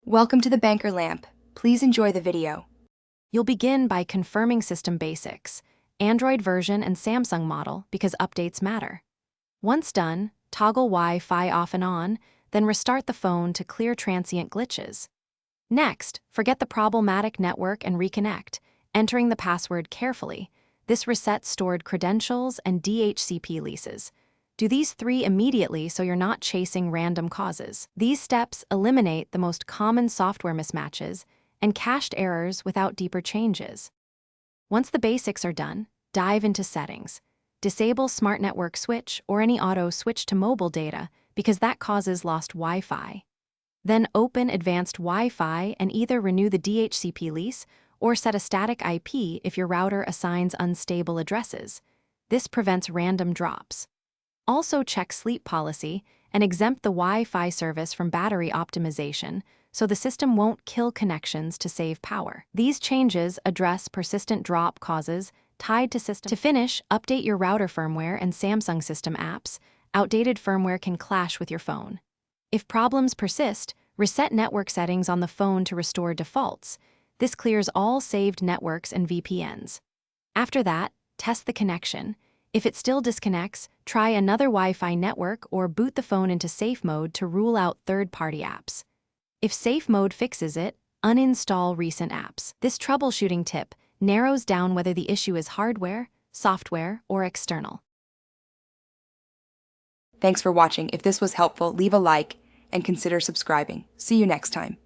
Welcome to the Banker Lamp. Please enjoy the video. You'll begin by confirming system basics, Android version and Samsung model because updates matter. Once done, toggle Wi-Fi off and on, then restart the phone to clear transient glitches. Next, forget the problematic network and reconnect, entering the password carefully. This resets stored credentials and DHCP leases. Do these 3 immediately so you're not chasing random causes. These steps eliminate the most common software mismatches and cached errors without deeper changes. Once the basics are done, dive into settings. Disable Smart Network Switch or any auto switch to mobile data because that causes lost Wi-Fi. Then open Advanced Wi-Fi and either renew the DHCP lease or set a static IP if your router assigns unstable addresses. This prevents random drops. Also check sleep policy and exempt the Wi-Fi service from battery optimization so the system won't kill connections to save power. These changes address persistent drop causes tied to system. To finish, update your router firmware and Samsung system apps. Outdated firmware can clash with your phone. If problems persist, reset network settings on the phone to restore defaults. This clears all saved networks and VPNs. After that, test the connection. If it still disconnects, try another Wi-Fi network or boot the phone into safe mode to rule out third-party apps. If safe mode fixes it, uninstall recent apps. This troubleshooting tip narrows down whether the issue is hardware, software, or external. Thanks for watching. If this was helpful, leave a like and consider subscribing. See you next time.